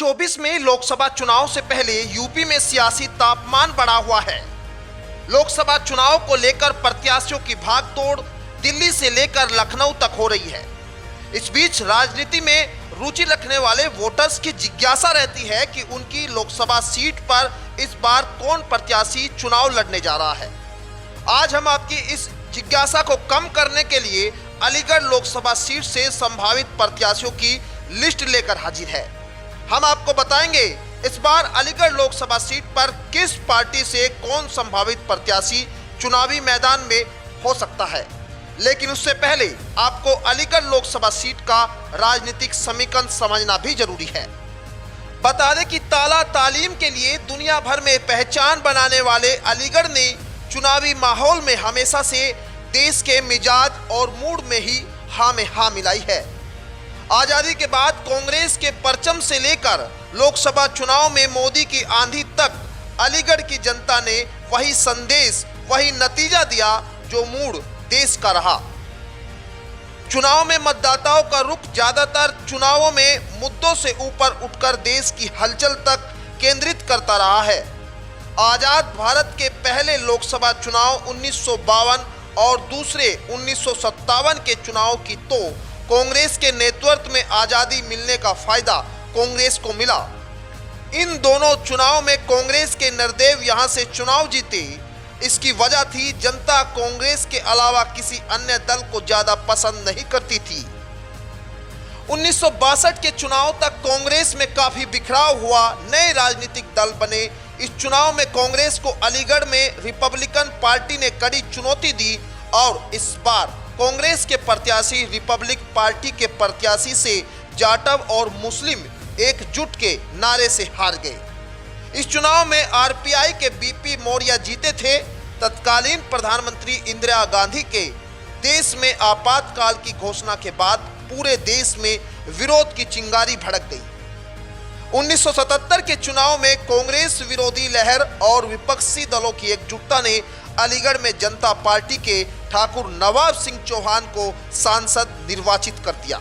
2024 में लोकसभा चुनाव से पहले यूपी में सियासी तापमान बढ़ा हुआ है। लोकसभा चुनाव को लेकर प्रत्याशियों की भागदौड़ दिल्ली से लेकर लखनऊ तक हो रही है। इस बीच राजनीति में रुचि रखने वाले वोटर्स की जिज्ञासा रहती है कि उनकी लोकसभा सीट पर इस बार कौन प्रत्याशी चुनाव लड़ने जा रहा है। आज हम आपकी इस जिज्ञासा को कम करने के लिए अलीगढ़ लोकसभा सीट से संभावित प्रत्याशियों की लिस्ट लेकर हाजिर है। हम आपको बताएंगे इस बार अलीगढ़ लोकसभा सीट पर किस पार्टी से कौन संभावित प्रत्याशी चुनावी मैदान में हो सकता है। लेकिन उससे पहले आपको अलीगढ़ लोकसभा सीट का राजनीतिक समीकरण समझना भी जरूरी है। बता दें कि ताला तालीम के लिए दुनिया भर में पहचान बनाने वाले अलीगढ़ ने चुनावी माहौल में हमेशा से देश के मिजाज और मूड में ही हाँ में हाँ मिलाई है। आजादी के बाद कांग्रेस के परचम से लेकर लोकसभा चुनाव में मोदी की आंधी तक अलीगढ़ की जनता ने वही संदेश, वही नतीजा दिया जो मूड देश का रहा। चुनाव में मतदाताओं का रुख ज्यादातर चुनावों में मुद्दों से ऊपर उठकर देश की हलचल तक केंद्रित करता रहा है। आजाद भारत के पहले लोकसभा चुनाव 1952 और दूसरे 1957 के चुनाव की तो कांग्रेस के नेतृत्व में आजादी मिलने का फायदा कांग्रेस को मिला। इन दोनों चुनाव में कांग्रेस के निर्देव यहां से चुनाव जीते। इसकी वजह थी जनता कांग्रेस के अलावा किसी अन्य दल को ज्यादा पसंद नहीं करती थी। 1962 के चुनाव तक कांग्रेस में काफी बिखराव हुआ, नए राजनीतिक दल बने। इस चुनाव में कांग्रेस को अलीगढ़ में रिपब्लिकन पार्टी ने कड़ी चुनौती दी और इस बार कांग्रेस के प्रत्याशी रिपब्लिक पार्टी के प्रत्याशी से जाटव और मुस्लिम एकजुट के नारे से हार गए। इस चुनाव में आरपीआई के बीपी मौर्य जीते थे। तत्कालीन प्रधानमंत्री इंदिरा गांधी के देश में आपातकाल की घोषणा के बाद पूरे देश में विरोध की चिंगारी भड़क गई। 1977 के चुनाव में कांग्रेस विरोधी लहर और विपक्षी दलों की एकजुटता ने अलीगढ़ में जनता पार्टी के ठाकुर नवाब सिंह चौहान को सांसद निर्वाचित कर दिया।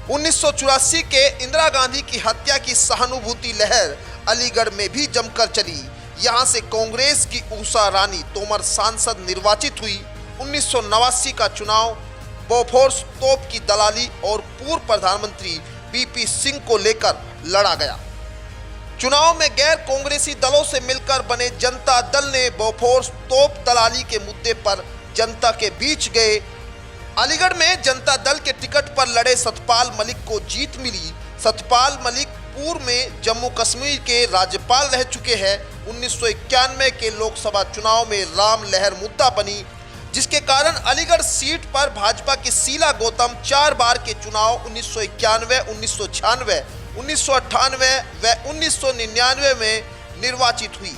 1984 के इंदिरा गांधी की हत्या की सहानुभूति लहर अलीगढ़ में भी जमकर चली। यहां से कांग्रेस की उषा रानी तोमर सांसद निर्वाचित हुई। 1989 का चुनाव बोफोर्स तोप की दलाली और पूर्व प्रधानमंत्री बीपी सिंह को लेकर लड़ा गया। चुनाव में गैर कांग्रेसी दलों से मिलकर बने जनता दल ने बोफोर्स तोप दलाली के मुद्दे पर जनता के बीच गए। अलीगढ़ में जनता दल के टिकट पर लड़े सतपाल मलिक को जीत मिली। सतपाल मलिक पूर्व में जम्मू कश्मीर के राज्यपाल रह चुके हैं। 1991 के लोकसभा चुनाव में राम लहर मुद्दा बनी, जिसके कारण अलीगढ़ सीट पर भाजपा की शीला गौतम 4 बार के चुनाव 1991, 1996, 1998 व 1999 में निर्वाचित हुई।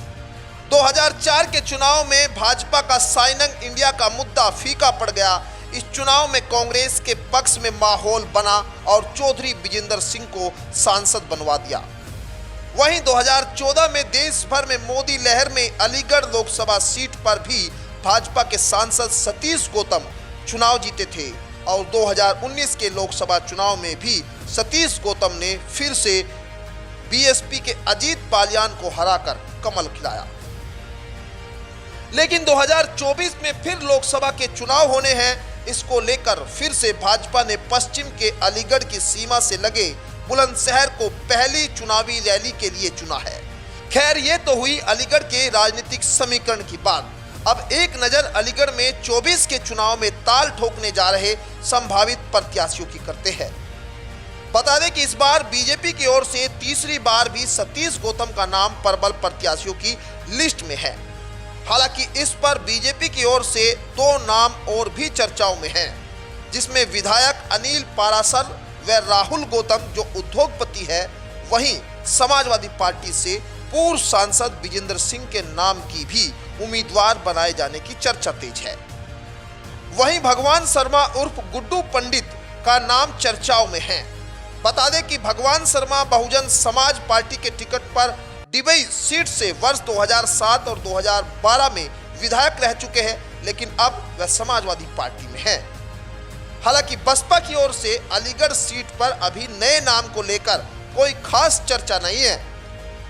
2004 के चुनाव में भाजपा का साइनंग इंडिया का मुद्दा फीका पड़ गया। इस चुनाव में कांग्रेस के पक्ष में माहौल बना और चौधरी विजेंद्र सिंह को सांसद बनवा दिया। वहीं 2014 में देश भर में मोदी लहर में अलीगढ़ लोकसभा सीट पर भी भाजपा के सांसद सतीश गौतम चुनाव जीते थे और 2019 के लोकसभा चुनाव में भी सतीश गौतम ने फिर से बीएसपी के अजीत बालियान को हराकर कमल खिलाया। लेकिन 2024 में फिर लोकसभा के चुनाव होने हैं। इसको लेकर फिर से भाजपा ने पश्चिम के अलीगढ़ की सीमा से लगे बुलंदशहर को पहली चुनावी रैली के लिए चुना है। खैर, ये तो हुई अलीगढ़ के राजनीतिक समीकरण की बात। अब एक नजर अलीगढ़ में 24 के चुनाव में ताल ठोकने जा रहे संभावित प्रत्याशियों की करते हैं। बता दें कि इस बार बीजेपी की ओर से तीसरी बार भी सतीश गौतम का नाम प्रबल प्रत्याशियों की लिस्ट में है। हालांकि इस पर बीजेपी की ओर से 2 नाम और भी चर्चाओं में हैं, जिसमें विधायक अनिल पारासर व राहुल गौतम जो उद्योगपति है, वहीं समाजवादी पार्टी से पूर्व सांसद विजेंद्र सिंह के नाम की भी उम्मीदवार बनाए जाने की चर्चा तेज है। वहीं भगवान शर्मा उर्फ गुड्डू पंडित का नाम चर्चाओं में है। बता दें कि भगवान शर्मा बहुजन समाज पार्टी के टिकट पर डिबई सीट से वर्ष 2007 और 2012 में विधायक रह चुके हैं, लेकिन अब वह समाजवादी पार्टी में हैं। हालांकि बसपा की ओर से अलीगढ़ सीट पर अभी नए नाम को लेकर कोई खास चर्चा नहीं है।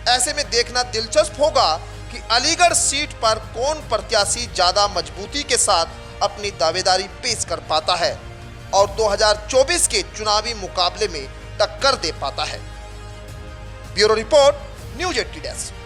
ऐसे में देखना दिलचस्प होगा कि अलीगढ़ सीट पर कौन प्रत्याशी ज्यादा मजबूती के साथ अपनी दावेदारी पेश कर पाता है और 2024 के चुनावी मुकाबले में टक्कर दे पाता है। Bureau report, news 80 desk.